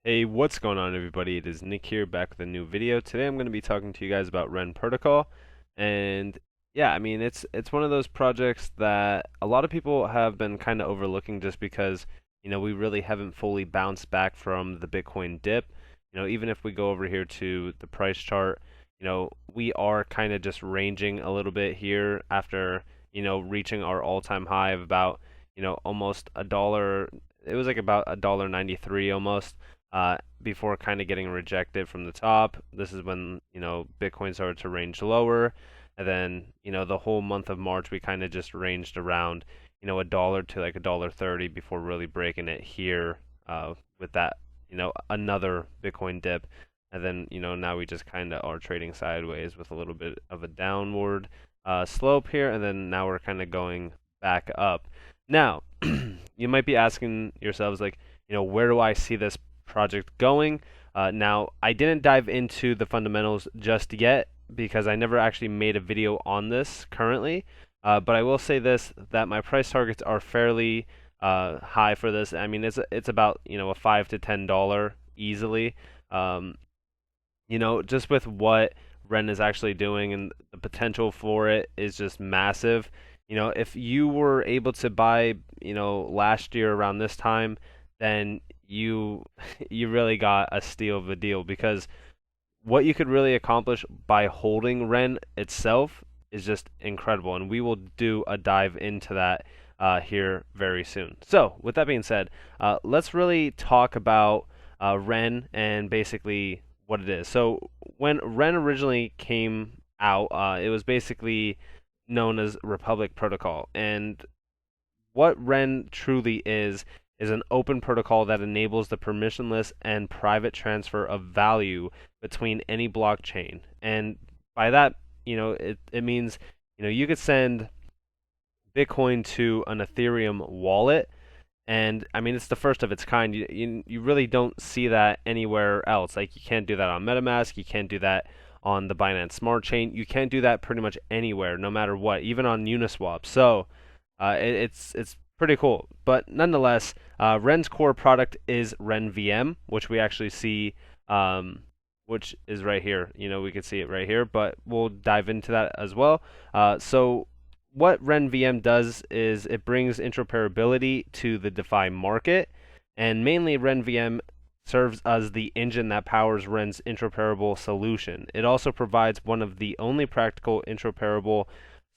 Hey, what's going on everybody? It is Nick here back with a new video. Today I'm going to be talking to you guys about Ren protocol. And yeah, I mean it's one of those projects that a lot of people have been kind of overlooking just because, we really haven't fully bounced back from the Bitcoin dip. Even if we go over here to the price chart, we are kind of just ranging a little bit here after, reaching our all-time high of about, almost a dollar. It was like about $1.93 almost before kind of getting rejected from the top. This is when, Bitcoin started to range lower. And then, the whole month of March, we kind of just ranged around, a dollar to like $1.30 before really breaking it here with that, another Bitcoin dip. And then, now we just kind of are trading sideways with a little bit of a downward slope here. And then now we're kind of going back up. Now, you might be asking yourselves, like, where do I see this project going? Now, I didn't dive into the fundamentals just yet because I never actually made a video on this currently. But I will say this, that my price targets are fairly high for this. I mean, it's about, a $5 to $10 easily. Just with what Ren is actually doing and the potential for it is just massive. If you were able to buy, last year around this time, then you you really got a steal of a deal because what you could really accomplish by holding Ren itself is just incredible, and we will do a dive into that here very soon. So, with that being said, let's really talk about Ren and basically what it is. So, when Ren originally came out, it was basically known as Republic Protocol, and what Ren truly is an open protocol that enables the permissionless and private transfer of value between any blockchain. And by that, it means, you could send Bitcoin to an Ethereum wallet. And I mean, it's the first of its kind. You really don't see that anywhere else. Like, you can't do that on MetaMask. You can't do that on the Binance Smart Chain. You can't do that pretty much anywhere, no matter what, even on Uniswap. So it's pretty cool. But nonetheless, Ren's core product is Ren VM, which we actually see, which is right here. We can see it right here, but we'll dive into that as well. So what Ren VM does is it brings interoperability to the DeFi market, and mainly Ren VM serves as the engine that powers Ren's interoperable solution. It also provides one of the only practical interoperable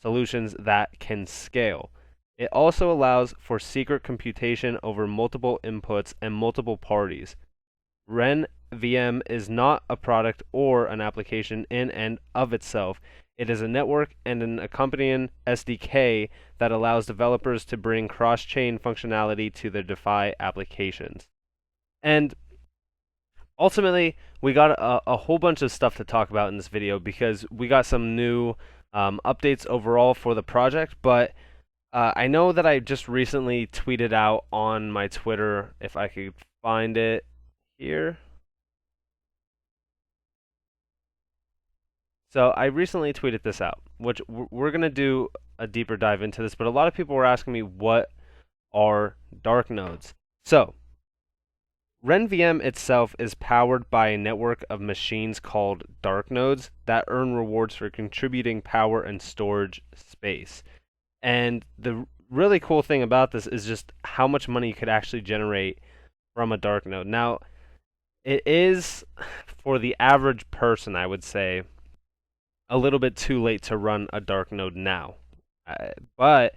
solutions that can scale. It also allows for secret computation over multiple inputs and multiple parties. Ren VM is not a product or an application in and of itself. It is a network and an accompanying SDK that allows developers to bring cross-chain functionality to their DeFi applications. And ultimately, we got a whole bunch of stuff to talk about in this video because we got some new updates overall for the project, but I know that I just recently tweeted out on my Twitter, if I could find it here. So I recently tweeted this out, which we're going to do a deeper dive into this, but a lot of people were asking me what are dark nodes. So Ren VM itself is powered by a network of machines called dark nodes that earn rewards for contributing power and storage space. And the really cool thing about this is just how much money you could actually generate from a dark node. Now, it is, for the average person, I would say, a little bit too late to run a dark node now. But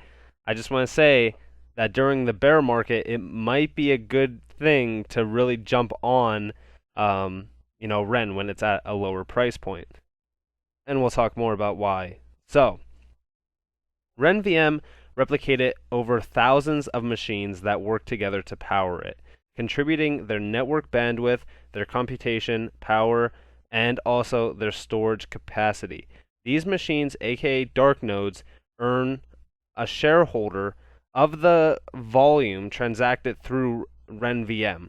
I just want to say that during the bear market, it might be a good thing to really jump on, Ren when it's at a lower price point. And we'll talk more about why. So, Ren VM replicated over thousands of machines that work together to power it, contributing their network bandwidth, their computation power, and also their storage capacity. These machines, aka dark nodes, earn a shareholder of the volume transacted through Ren VM.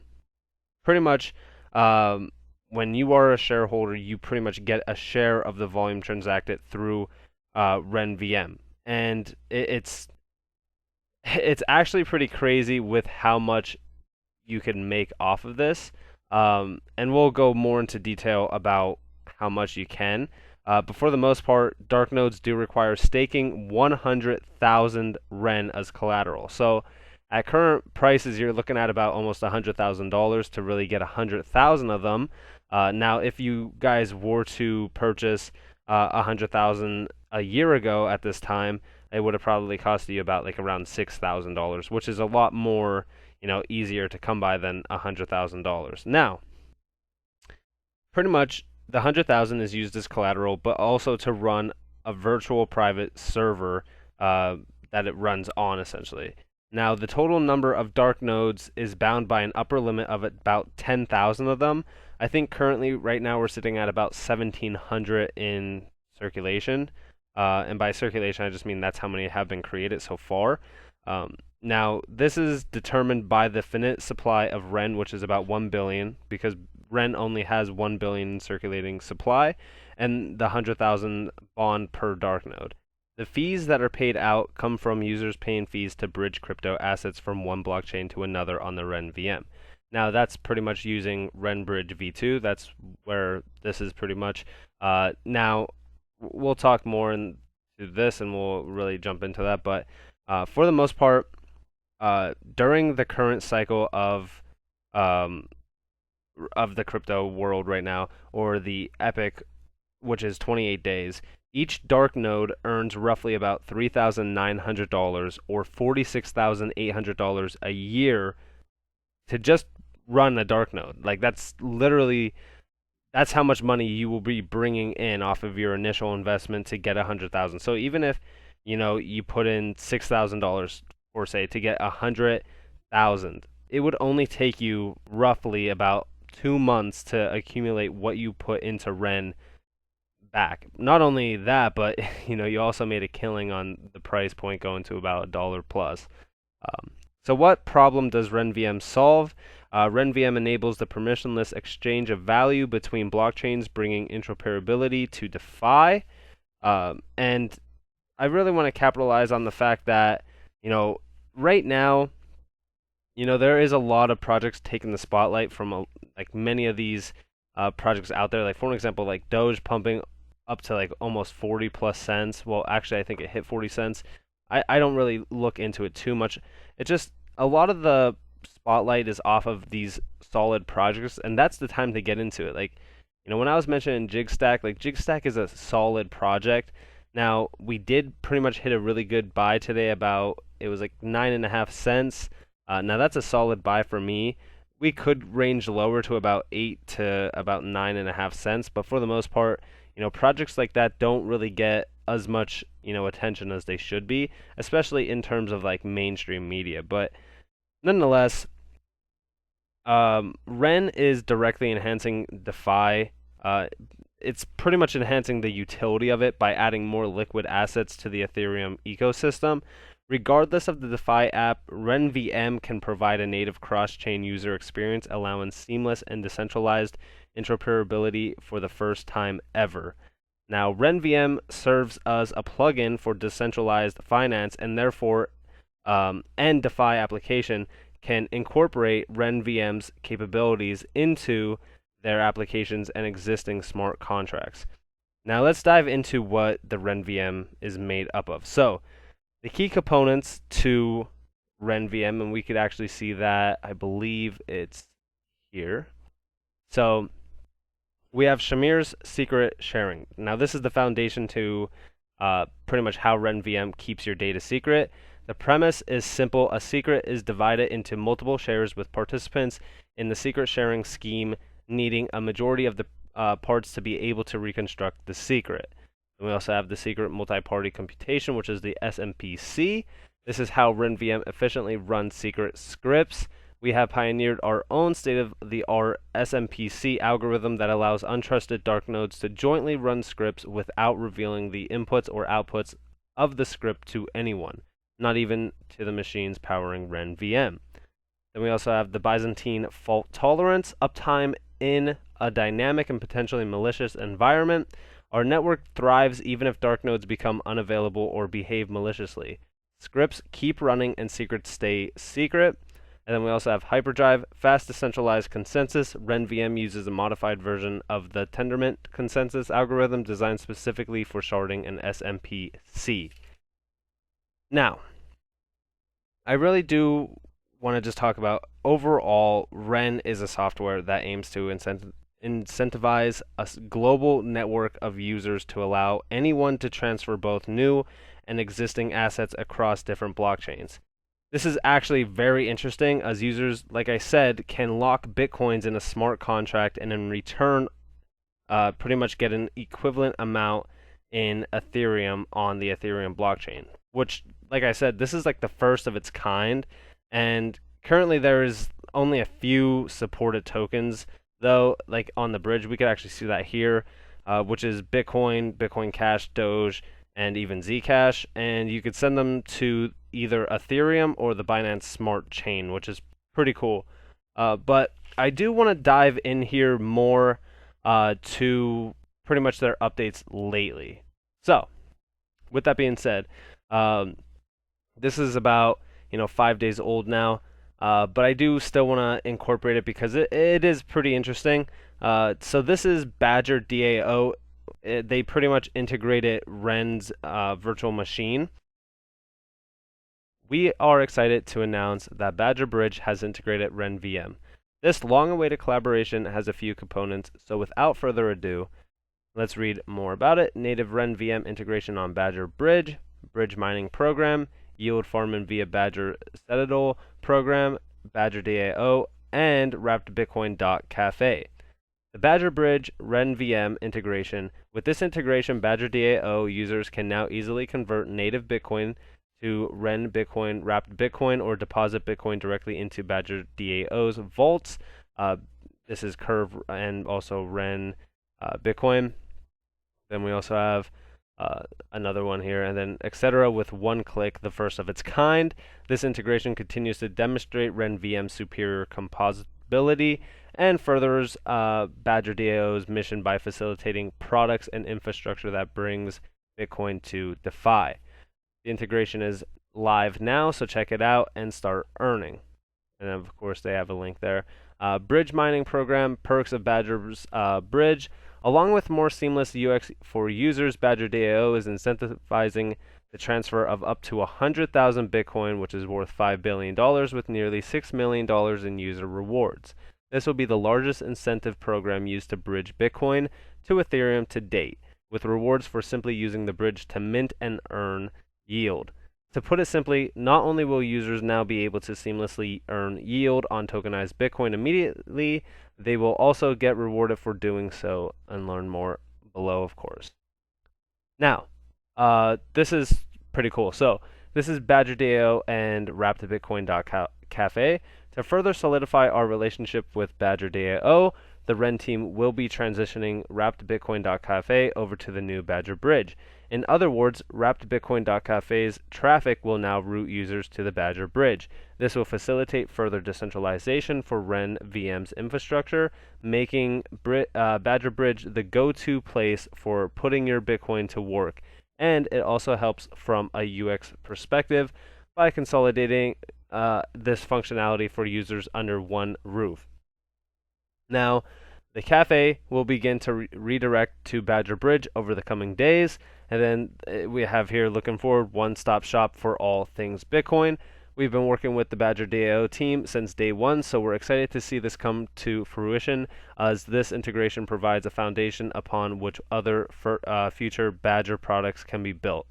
Pretty much, when you are a shareholder, you pretty much get a share of the volume transacted through Ren VM. And it's actually pretty crazy with how much you can make off of this. And we'll go more into detail about how much you can. But for the most part, dark nodes do require staking 100,000 Ren as collateral. So at current prices, you're looking at about almost $100,000 to really get 100,000 of them. Now, if you guys were to purchase 100,000 a year ago at this time, it would have probably cost you about like around $6,000, which is a lot more, easier to come by than $100,000. Now, pretty much the 100,000 is used as collateral, but also to run a virtual private server that it runs on essentially. Now, the total number of dark nodes is bound by an upper limit of about 10,000 of them. I think currently, right now, we're sitting at about 1,700 in circulation. And by circulation, I just mean that's how many have been created so far. Now, this is determined by the finite supply of Ren, which is about 1 billion, because Ren only has 1 billion circulating supply, and the 100,000 bond per dark node. The fees that are paid out come from users paying fees to bridge crypto assets from one blockchain to another on the Ren VM. Now, that's pretty much using Ren Bridge v2. That's where this is pretty much. Now, we'll talk more into this, and we'll really jump into that. But for the most part, during the current cycle of the crypto world right now, or the epic, which is 28 days, each dark node earns roughly about $3,900 or $46,800 a year to just run a dark node. Like that's how much money you will be bringing in off of your initial investment to get 100,000. So even if you put in $6,000 or say to get 100,000, it would only take you roughly about 2 months to accumulate what you put into Ren back. Not only that, but you also made a killing on the price point going to about $1 plus. So what problem does Ren VM solve? Ren VM enables the permissionless exchange of value between blockchains, bringing interoperability to DeFi. And I really want to capitalize on the fact that, right now, there is a lot of projects taking the spotlight from like many of these projects out there. Like for example, like Doge pumping up to like almost 40 plus cents. Well, actually, I think it hit 40 cents. I don't really look into it too much. It just, a lot of the spotlight is off of these solid projects, and that's the time to get into it. Like, when I was mentioning Jigstack, like Jigstack is a solid project. Now, we did pretty much hit a really good buy today it was like 9.5 cents. Now that's a solid buy for me. We could range lower to about 8 to about 9.5 cents, but for the most part, projects like that don't really get as much, attention as they should be, especially in terms of like mainstream media. But nonetheless, Ren is directly enhancing DeFi. It's pretty much enhancing the utility of it by adding more liquid assets to the Ethereum ecosystem. Regardless of the DeFi app, Ren VM can provide a native cross-chain user experience, allowing seamless and decentralized interoperability for the first time ever. Now, Ren VM serves as a plugin for decentralized finance, and therefore, and DeFi application can incorporate Ren VM's capabilities into their applications and existing smart contracts. Now, let's dive into what the Ren VM is made up of. So, the key components to Ren VM, and we could actually see that, I believe it's here. So we have Shamir's secret sharing. Now this is the foundation to pretty much how Ren VM keeps your data secret. The premise is simple. A secret is divided into multiple shares with participants in the secret sharing scheme needing a majority of the parts to be able to reconstruct the secret. And we also have the secret multi-party computation, which is the SMPC. This is how Ren VM efficiently runs secret scripts. We have pioneered our own state-of-the-art SMPC algorithm that allows untrusted dark nodes to jointly run scripts without revealing the inputs or outputs of the script to anyone, not even to the machines powering Ren VM. Then we also have the Byzantine fault tolerance, uptime in a dynamic and potentially malicious environment. Our network thrives even if dark nodes become unavailable or behave maliciously. Scripts keep running and secrets stay secret. And then we also have hyperdrive, fast decentralized consensus. Ren VM uses a modified version of the Tendermint consensus algorithm designed specifically for sharding and SMPC. Now, I really do want to just talk about overall, Ren is a software that aims to incentivize a global network of users to allow anyone to transfer both new and existing assets across different blockchains. This is actually very interesting as users, like I said, can lock Bitcoins in a smart contract and in return pretty much get an equivalent amount in Ethereum on the Ethereum blockchain, which, like I said, this is like the first of its kind, and currently there is only a few supported tokens, though, like on the bridge. We could actually see that here, which is Bitcoin, Bitcoin Cash, Doge, and even Zcash, and you could send them to either Ethereum or the Binance Smart Chain, which is pretty cool. But I do want to dive in here more to pretty much their updates lately. So, with that being said, this is about 5 days old now, but I do still want to incorporate it because it is pretty interesting. So this is Badger DAO. They pretty much integrated Ren's virtual machine. We are excited to announce that Badger Bridge has integrated Ren VM. This long-awaited collaboration has a few components, so without further ado, let's read more about it. Native Ren VM integration on Badger Bridge, bridge mining program, yield farming via Badger Citadel program, Badger DAO, and wrapped Bitcoin.cafe. The Badger Bridge Ren VM integration. With this integration, Badger DAO users can now easily convert native Bitcoin to Ren Bitcoin, wrapped Bitcoin, or deposit Bitcoin directly into Badger DAO's vaults. This is Curve and also Ren Bitcoin. Then we also have another one here, and then etc. with one click, the first of its kind. This integration continues to demonstrate Ren VM's superior composability and furthers Badger DAO's mission by facilitating products and infrastructure that brings Bitcoin to DeFi. The integration is live now, so check it out and start earning. And of course, they have a link there. Bridge mining program, perks of Badger's Bridge. Along with more seamless UX for users, Badger DAO is incentivizing the transfer of up to 100,000 Bitcoin, which is worth $5 billion, with nearly $6 million in user rewards. This will be the largest incentive program used to bridge Bitcoin to Ethereum to date, with rewards for simply using the bridge to mint and earn yield. To put it simply, not only will users now be able to seamlessly earn yield on tokenized Bitcoin immediately, they will also get rewarded for doing so, and learn more below, of course. Now, this is pretty cool. So, this is Badger DAO and wrappedbitcoin.cafe. To further solidify our relationship with Badger DAO, the Ren team will be transitioning wrappedbitcoin.cafe over to the new Badger Bridge. In other words, wrappedbitcoin.cafe's traffic will now route users to the Badger Bridge. This will facilitate further decentralization for Ren VM's infrastructure, making Badger Bridge the go-to place for putting your Bitcoin to work. And it also helps from a UX perspective by consolidating this functionality for users under one roof. Now, the cafe will begin to redirect to Badger Bridge over the coming days, and then we have here, looking forward, one-stop shop for all things Bitcoin. We've been working with the Badger DAO team since day one, so we're excited to see this come to fruition, as this integration provides a foundation upon which other future Badger products can be built.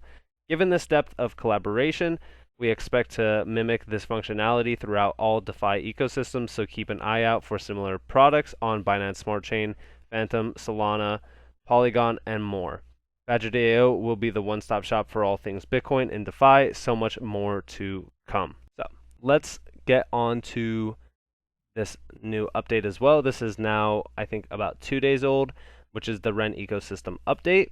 Given this depth of collaboration, we expect to mimic this functionality throughout all DeFi ecosystems, so keep an eye out for similar products on Binance Smart Chain, Phantom, Solana, Polygon, and more. Badger DAO will be the one-stop shop for all things Bitcoin and DeFi, so much more to come. So let's get on to this new update as well. This is now, I think, about 2 days old, which is the Ren ecosystem update.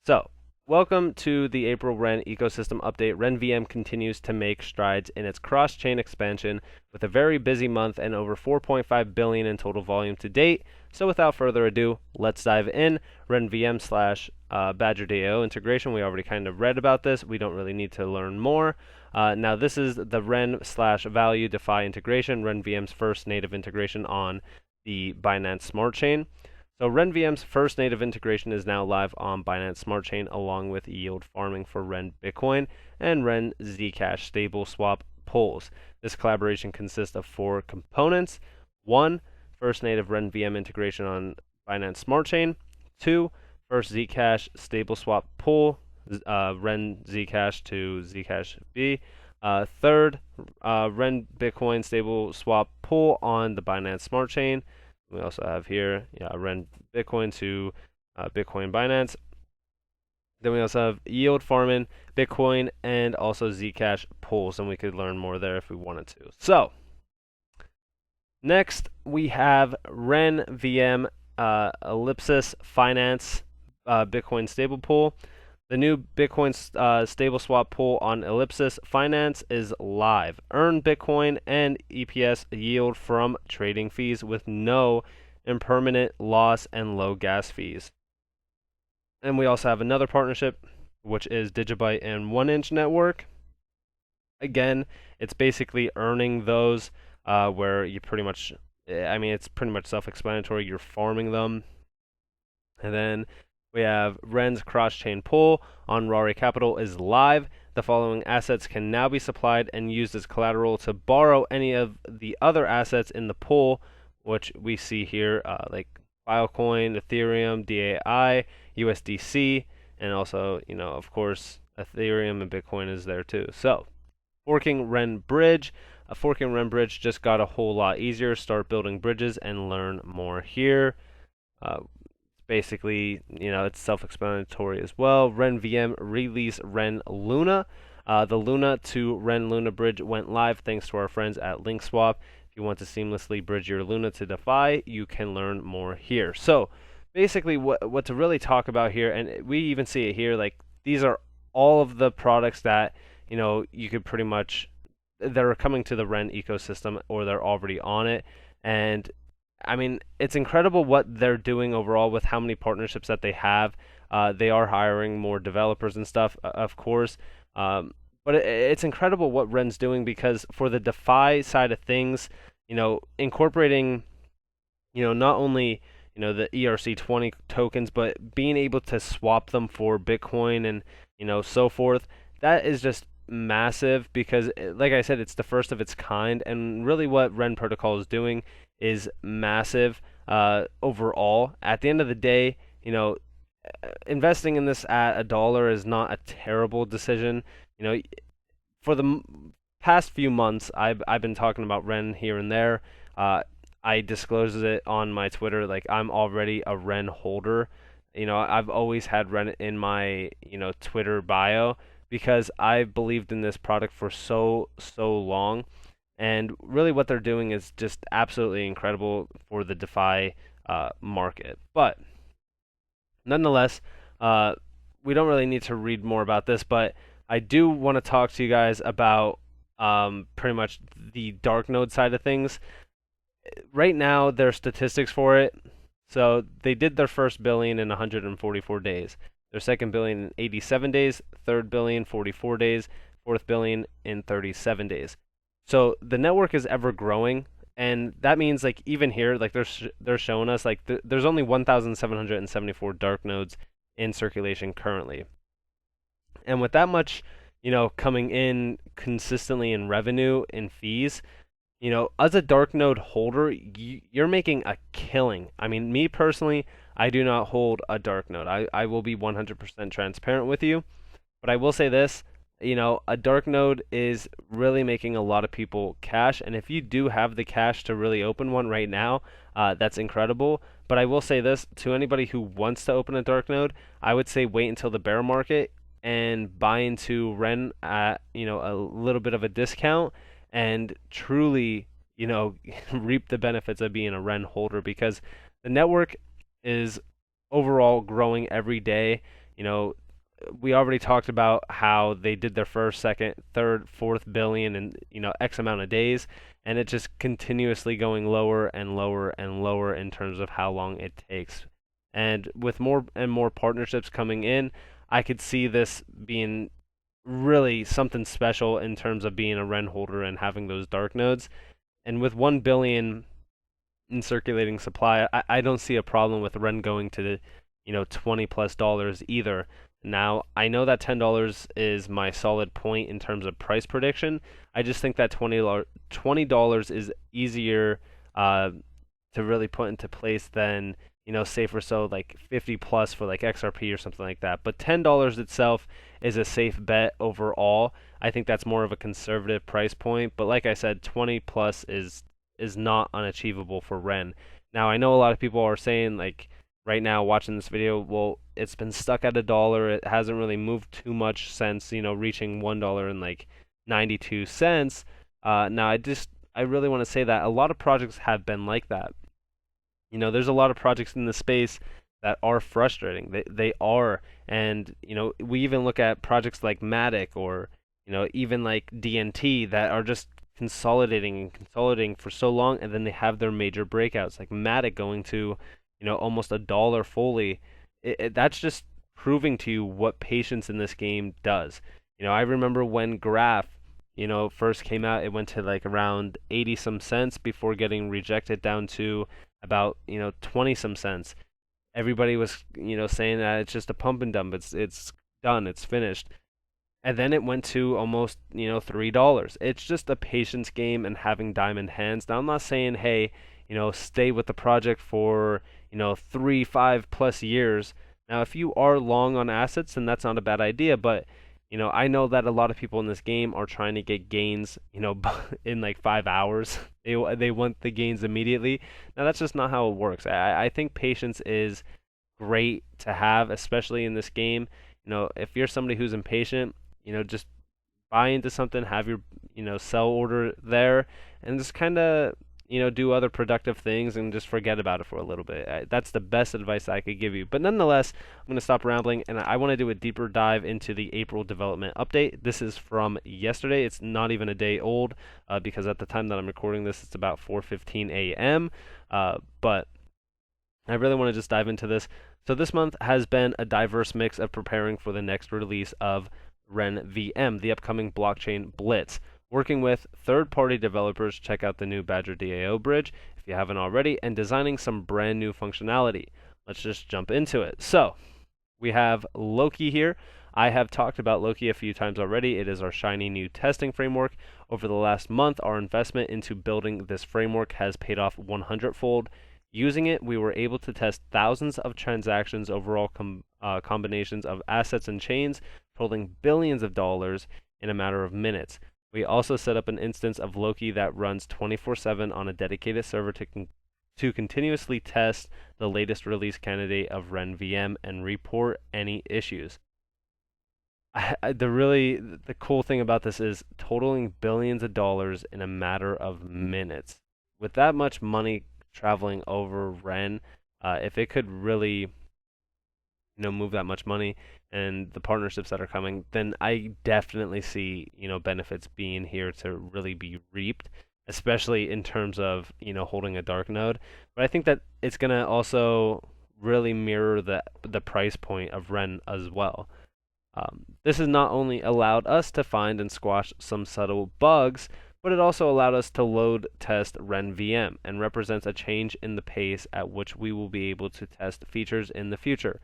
So, welcome to the April Ren ecosystem update. Ren VM continues to make strides in its cross-chain expansion with a very busy month and over 4.5 billion in total volume to date. So without further ado, let's dive in. Ren VM / Badger DAO integration. We already kind of read about this. We don't really need to learn more. Now this is the Ren/Value DeFi integration, Ren VM's first native integration on the Binance Smart Chain. So Ren VM's first native integration is now live on Binance Smart Chain along with yield farming for Ren Bitcoin and Ren Zcash stable swap pools. This collaboration consists of 4 components. 1, first native Ren VM integration on Binance Smart Chain. 2, first Zcash stable swap pool, Ren Zcash to Zcash B. Third, Ren Bitcoin stable swap pool on the Binance Smart Chain. We also have here Ren Bitcoin to Bitcoin Binance. Then we also have yield farming, Bitcoin, and also Zcash pools, and we could learn more there if we wanted to. So, next we have Ren VM Ellipsis Finance Bitcoin stable pool. The new Bitcoin stable swap pool on Ellipsis Finance is live. Earn Bitcoin and EPS yield from trading fees with no impermanent loss and low gas fees. And we also have another partnership, which is Digibyte and 1inch Network. Again, it's basically earning those where you pretty much, it's pretty much self-explanatory. You're farming them. And then we have Ren's cross-chain pool on Rari Capital is live. The following assets can now be supplied and used as collateral to borrow any of the other assets in the pool, which we see here, like Filecoin, Ethereum, DAI, USDC, and also, of course, Ethereum and Bitcoin is there too. So, forking Ren Bridge. Forking Ren Bridge just got a whole lot easier. Start building bridges and learn more here. Basically, it's self-explanatory as well. Ren VM release Ren LUNA. The Luna to Ren LUNA bridge went live thanks to our friends at LinkSwap. If you want to seamlessly bridge your Luna to DeFi, you can learn more here. So, basically, what to really talk about here, and we even see it here, like these are all of the products that you could pretty much, they're coming to the Ren ecosystem or they're already on it, and it's incredible what they're doing overall with how many partnerships that they have. They are hiring more developers and stuff, of course. But it's incredible what Ren's doing because for the DeFi side of things, incorporating, not only, the ERC20 tokens, but being able to swap them for Bitcoin and, so forth, that is just massive because, like I said, it's the first of its kind. And really what Ren Protocol is doing is massive overall. At the end of the day, investing in this at $1 is not a terrible decision. For the past few months, I've been talking about Ren here and there. I disclosed it on my Twitter, like I'm already a Ren holder. I've always had Ren in my Twitter bio because I've believed in this product for so long. And really what they're doing is just absolutely incredible for the DeFi market. But nonetheless, we don't really need to read more about this, but I do want to talk to you guys about pretty much the dark node side of things. Right now, there are statistics for it. So they did their first billion in 144 days, their second billion in 87 days, third billion 44 days, fourth billion in 37 days. So the network is ever growing, and that means like even here, like they're showing us like there's only 1,774 dark nodes in circulation currently. And with that much, coming in consistently in revenue and fees, as a dark node holder, you're making a killing. Me personally, I do not hold a dark node. I will be 100% transparent with you, but I will say this, a dark node is really making a lot of people cash, and if you do have the cash to really open one right now, that's incredible. But I will say this, to anybody who wants to open a dark node, I would say wait until the bear market and buy into Ren at, a little bit of a discount and truly, reap the benefits of being a Ren holder because the network is overall growing every day. We already talked about how they did their first, second, third, fourth billion in, X amount of days, and it's just continuously going lower and lower and lower in terms of how long it takes. And with more and more partnerships coming in, I could see this being really something special in terms of being a Ren holder and having those dark nodes. And with 1 billion in circulating supply, I don't see a problem with Ren going to, $20 plus either. Now, I know that $10 is my solid point in terms of price prediction. I just think that $20 is easier to really put into place than, say for so like 50 plus for like XRP or something like that. But $10 itself is a safe bet overall. I think that's more of a conservative price point. But like I said, 20 plus is not unachievable for Ren. Now, I know a lot of people are saying, like, right now watching this video, well, it's been stuck at $1. It hasn't really moved too much since, reaching $1 and like 92 cents. Now, I really want to say that a lot of projects have been like that. There's a lot of projects in the space that are frustrating. They are. And, we even look at projects like Matic or, even like DNT that are just consolidating and consolidating for so long, and then they have their major breakouts, like Matic going to, almost $1 fully. That's just proving to you what patience in this game does. I remember when Graph, first came out, it went to like around 80 some cents before getting rejected down to about, 20 some cents. Everybody was, saying that it's just a pump and dump. It's done. It's finished. And then it went to almost, $3. It's just a patience game and having diamond hands. Now, I'm not saying, hey, stay with the project for, 3, 5 plus years. Now, if you are long on assets, then that's not a bad idea. But, I know that a lot of people in this game are trying to get gains, in like 5 hours. They want the gains immediately. Now, that's just not how it works. I think patience is great to have, especially in this game. If you're somebody who's impatient, just buy into something, have your, sell order there, and just kind of, do other productive things and just forget about it for a little bit. That's the best advice I could give you. But nonetheless, I'm going to stop rambling, and I want to do a deeper dive into the April development update. This is from yesterday. It's not even a day old, because at the time that I'm recording this, it's about 4:15 a.m. But I really want to just dive into this. So this month has been a diverse mix of preparing for the next release of Ren VM, the upcoming blockchain blitz. Working with third-party developers, check out the new Badger DAO bridge if you haven't already, and designing some brand new functionality. Let's just jump into it. So, we have Loki here. I have talked about Loki a few times already. It is our shiny new testing framework. Over the last month, our investment into building this framework has paid off 100-fold. Using it, we were able to test thousands of transactions, overall combinations of assets and chains, totaling billions of dollars in a matter of minutes. We also set up an instance of Loki that runs 24/7 on a dedicated server to continuously test the latest release candidate of Ren VM and report any issues. The cool thing about this is totaling billions of dollars in a matter of minutes. With that much money traveling over Ren, if it could really move that much money and the partnerships that are coming, then I definitely see, benefits being here to really be reaped, especially in terms of, holding a dark node. But I think that it's going to also really mirror the price point of Ren as well. This has not only allowed us to find and squash some subtle bugs, but it also allowed us to load test Ren VM and represents a change in the pace at which we will be able to test features in the future.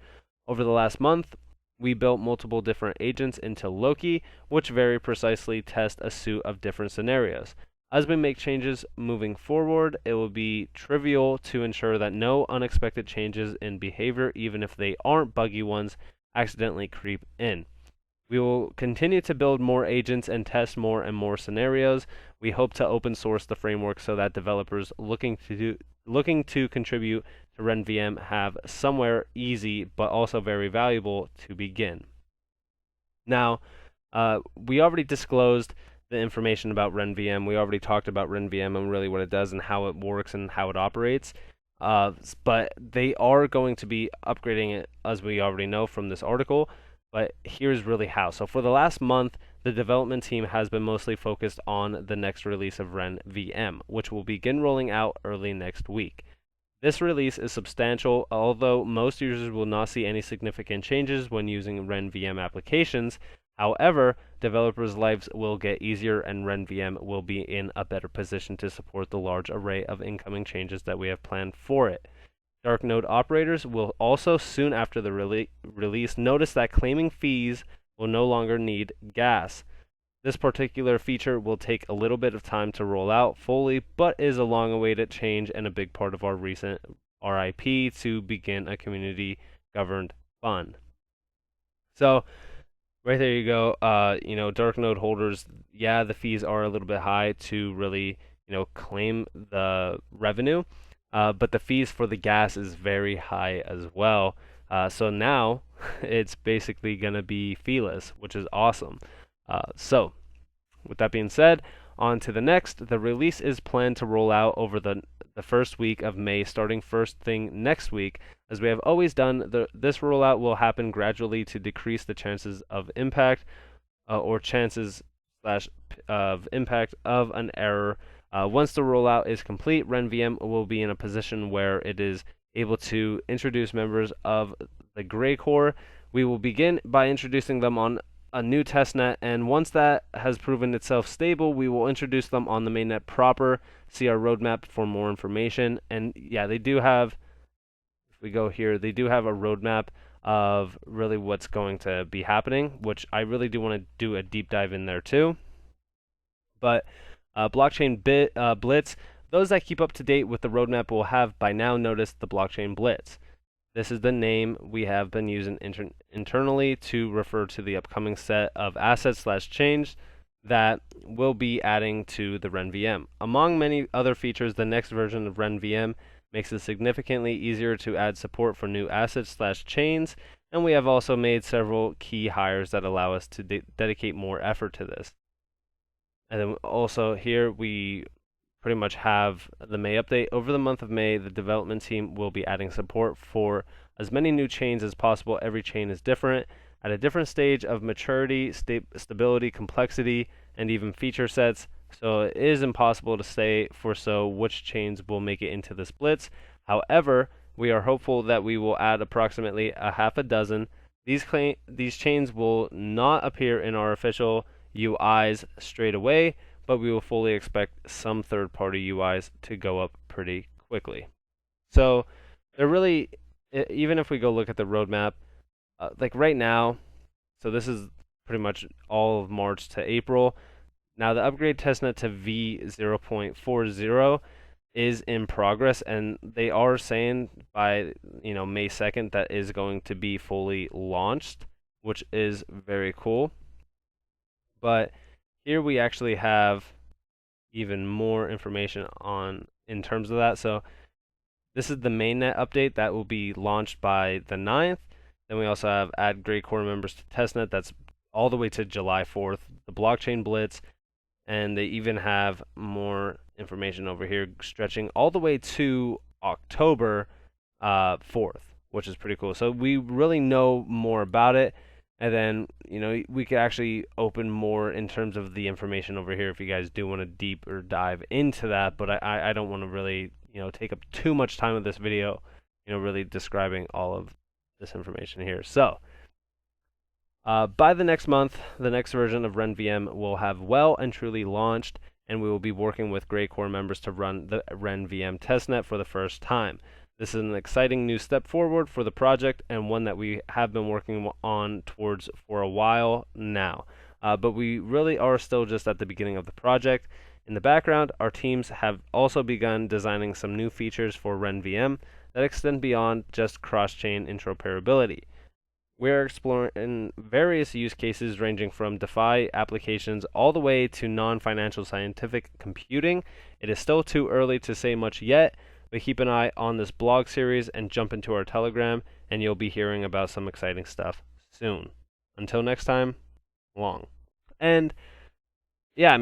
Over the last month, we built multiple different agents into Loki, which very precisely test a suite of different scenarios. As we make changes moving forward, it will be trivial to ensure that no unexpected changes in behavior, even if they aren't buggy ones, accidentally creep in. We will continue to build more agents and test more and more scenarios. We hope to open source the framework so that developers looking to contribute to Ren VM have somewhere easy but also very valuable to begin. Now, we already disclosed the information about Ren VM. We already talked about Ren VM and really what it does and how it works and how it operates. But they are going to be upgrading it, as we already know from this article. But here's really how. So for the last month, the development team has been mostly focused on the next release of Ren VM, which will begin rolling out early next week. This release is substantial, although most users will not see any significant changes when using Ren VM applications. However, developers' lives will get easier and Ren VM will be in a better position to support the large array of incoming changes that we have planned for it. Dark node operators will also, soon after the release, notice that claiming fees will no longer need gas. This particular feature will take a little bit of time to roll out fully, but is a long-awaited change and a big part of our recent RIP to begin a community-governed fund. So, right there you go. Dark node holders, yeah, the fees are a little bit high to really, claim the revenue, but the fees for the gas is very high as well. So now it's basically going to be feeless, which is awesome. So, with that being said, on to the next. The release is planned to roll out over the first week of May, starting first thing next week. As we have always done, this rollout will happen gradually to decrease the chances of impact or chances of impact of an error. Once the rollout is complete, Ren VM will be in a position where it is able to introduce members of the Gray Core. We will begin by introducing them on a new testnet, and once that has proven itself stable, we will introduce them on the mainnet proper. See our roadmap for more information. And yeah, they do have, if we go here, they do have a roadmap of really what's going to be happening, which I really do want to do a deep dive in there too. But blockchain blitz, those that keep up to date with the roadmap will have by now noticed the blockchain blitz. This is the name we have been using internally to refer to the upcoming set of assets/chains that will be adding to the Ren VM. Among many other features, the next version of Ren VM makes it significantly easier to add support for new assets/chains, and we have also made several key hires that allow us to dedicate more effort to this. And then also here we pretty much have the May update. Over the month of May, the development team will be adding support for as many new chains as possible. Every chain is different, at a different stage of maturity, stability, complexity, and even feature sets. So it is impossible to say for which chains will make it into this blitz. However, we are hopeful that we will add approximately a half a dozen. These chains will not appear in our official UIs straight away, but we will fully expect some third-party UIs to go up pretty quickly. So they're really, even if we go look at the roadmap, like right now, so this is pretty much all of March to April. Now the upgrade testnet to V0.40 is in progress, and they are saying by May 2nd that is going to be fully launched, which is very cool. But here we actually have even more information in terms of that. So this is the mainnet update that will be launched by the 9th. Then we also have add Gray Core members to testnet. That's all the way to July 4th. The blockchain blitz, and they even have more information over here stretching all the way to October 4th, which is pretty cool. So we really know more about it. And then, we could actually open more in terms of the information over here if you guys do want to deeper dive into that. But I don't want to really, take up too much time with this video, really describing all of this information here. So, by the next month, the next version of Ren VM will have well and truly launched, and we will be working with Gray Core members to run the Ren VM testnet for the first time. This is an exciting new step forward for the project and one that we have been working on towards for a while now. But we really are still just at the beginning of the project. In the background, our teams have also begun designing some new features for Ren VM that extend beyond just cross-chain interoperability. We're exploring various use cases ranging from DeFi applications all the way to non-financial scientific computing. It is still too early to say much yet, but keep an eye on this blog series and jump into our Telegram, and you'll be hearing about some exciting stuff soon. Until next time, long. And yeah,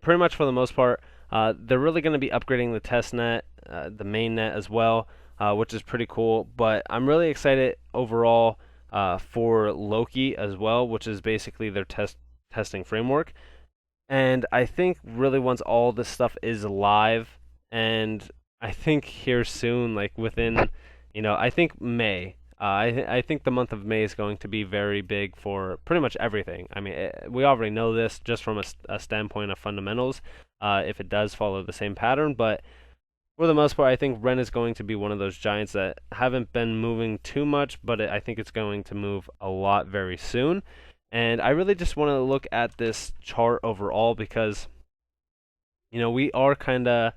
pretty much for the most part, they're really going to be upgrading the testnet, the mainnet as well, which is pretty cool. But I'm really excited overall for Loki as well, which is basically their testing framework. And I think really once all this stuff is live, and I think here soon, like within, I think May, I think the month of May is going to be very big for pretty much everything. I mean, we already know this just from a standpoint of fundamentals, if it does follow the same pattern. But for the most part, I think Ren is going to be one of those giants that haven't been moving too much, but I think it's going to move a lot very soon. And I really just want to look at this chart overall because, we are kind of,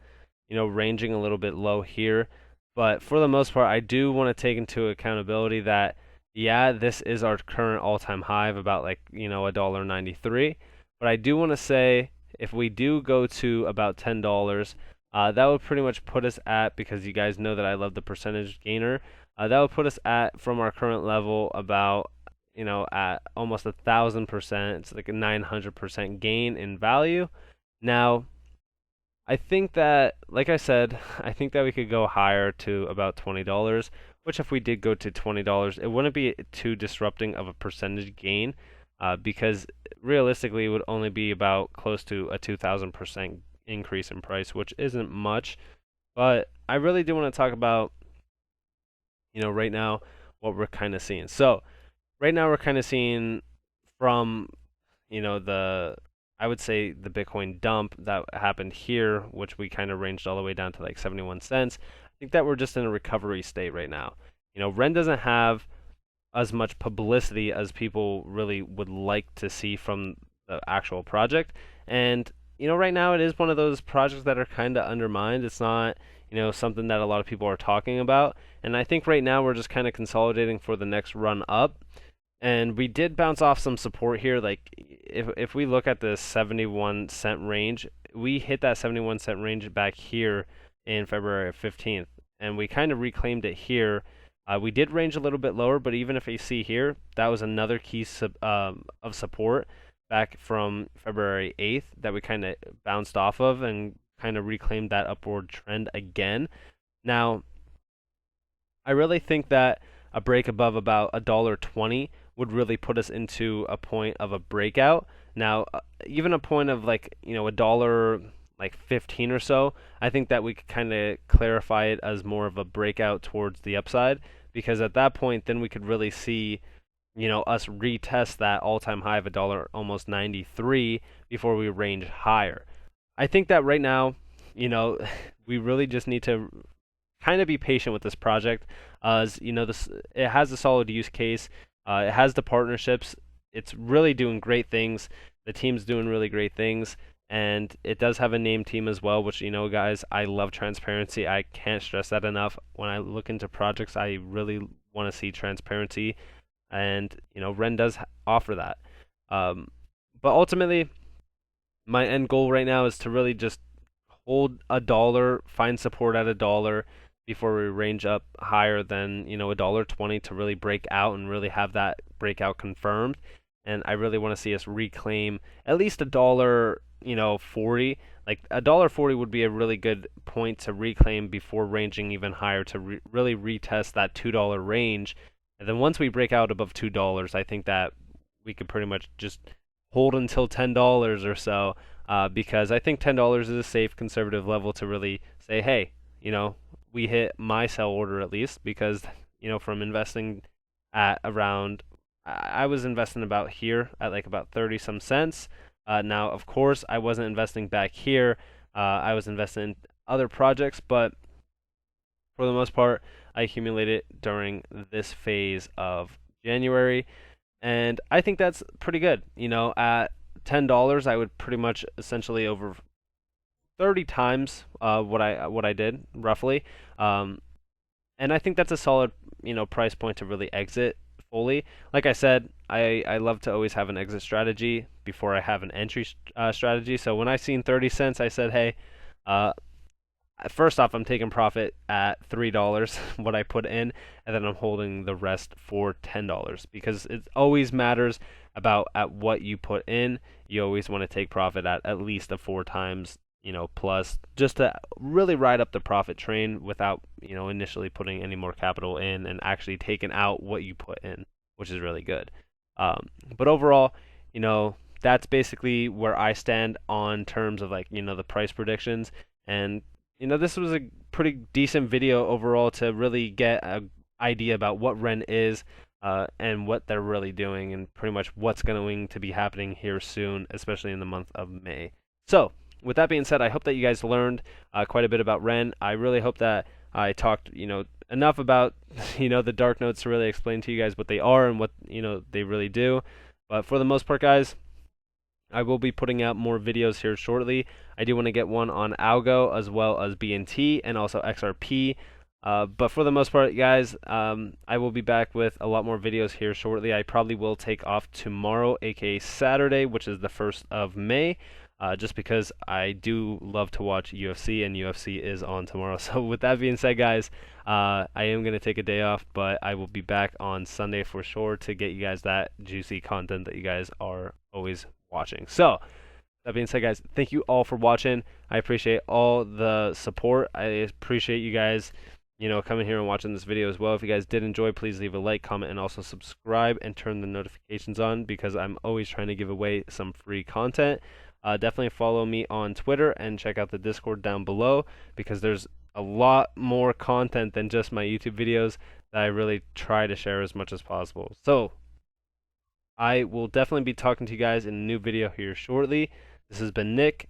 ranging a little bit low here. But for the most part, I do want to take into accountability that, yeah, this is our current all-time high of about like, $1.93. But I do want to say if we do go to about $10, that would pretty much put us at, because you guys know that I love the percentage gainer, that would put us at, from our current level, about, at almost 1,000%. It's like a 900% gain in value. Now, I think that, like I said, I think that we could go higher to about $20, which if we did go to $20, it wouldn't be too disrupting of a percentage gain, because realistically it would only be about close to a 2,000% increase in price, which isn't much. But I really do want to talk about, right now what we're kind of seeing. So right now we're kind of seeing from, the I would say the Bitcoin dump that happened here, which we kind of ranged all the way down to like 71 cents. I think that we're just in a recovery state right now. Ren doesn't have as much publicity as people really would like to see from the actual project. And, right now it is one of those projects that are kind of undermined. It's not, something that a lot of people are talking about. And I think right now we're just kind of consolidating for the next run up. And we did bounce off some support here. Like if we look at the 71-cent range, we hit that 71-cent range back here in February 15th, and we kind of reclaimed it here. We did range a little bit lower, but even if you see here, that was another key of support back from February 8th that we kind of bounced off of and kind of reclaimed that upward trend again. Now, I really think that a break above about $1.20 would really put us into a point of a breakout. Now, even a point of like, a dollar like 15 or so, I think that we could kind of clarify it as more of a breakout towards the upside, because at that point then we could really see, us retest that all-time high of a dollar almost 93 before we range higher. I think that right now, we really just need to kind of be patient with this project, as this, it has a solid use case. It has the partnerships. It's really doing great things. The team's doing really great things. And it does have a name team as well, which, guys, I love transparency. I can't stress that enough. When I look into projects, I really want to see transparency. And, Ren does offer that. But ultimately, my end goal right now is to really just hold $1, find support at $1, before we range up higher than $1.20 to really break out and really have that breakout confirmed. And I really want to see us reclaim at least $1.40. Like $1.40 would be a really good point to reclaim before ranging even higher to really retest that $2 range. And then once we break out above $2, I think that we could pretty much just hold until $10 or so, because I think $10 is a safe conservative level to really say, hey, we hit my sell order at least, because from investing at around, I was investing about here at like about 30 some cents. Now of course I wasn't investing back here, I was investing in other projects, but for the most part I accumulated during this phase of January, and I think that's pretty good. At $10 I would pretty much essentially over 30 times what I did roughly, and I think that's a solid price point to really exit fully. Like I said, I love to always have an exit strategy before I have an entry strategy. So when I seen 30 cents, I said, hey, first off, I'm taking profit at $3 what I put in, and then I'm holding the rest for $10, because it always matters about at what you put in. You always want to take profit at least a 4 times plus, just to really ride up the profit train without, initially putting any more capital in and actually taking out what you put in, which is really good. But overall, that's basically where I stand on terms of like, the price predictions. And, this was a pretty decent video overall to really get idea about what Ren is and what they're really doing, and pretty much what's going to be happening here soon, especially in the month of May. So, with that being said, I hope that you guys learned quite a bit about Ren. I really hope that I talked, enough about, the dark notes to really explain to you guys what they are and what, they really do. But for the most part, guys, I will be putting out more videos here shortly. I do want to get one on ALGO as well as BNT and also XRP. But for the most part, guys, I will be back with a lot more videos here shortly. I probably will take off tomorrow, aka Saturday, which is the 1st of May. Just because I do love to watch UFC, and UFC is on tomorrow. So with that being said, guys, I am going to take a day off, but I will be back on Sunday for sure to get you guys that juicy content that you guys are always watching. So that being said, guys, thank you all for watching. I appreciate all the support. I appreciate you guys, coming here and watching this video as well. If you guys did enjoy, please leave a like, comment, and also subscribe and turn the notifications on, because I'm always trying to give away some free content. Definitely follow me on Twitter and check out the Discord down below, because there's a lot more content than just my YouTube videos that I really try to share as much as possible. So I will definitely be talking to you guys in a new video here shortly. This has been Nick,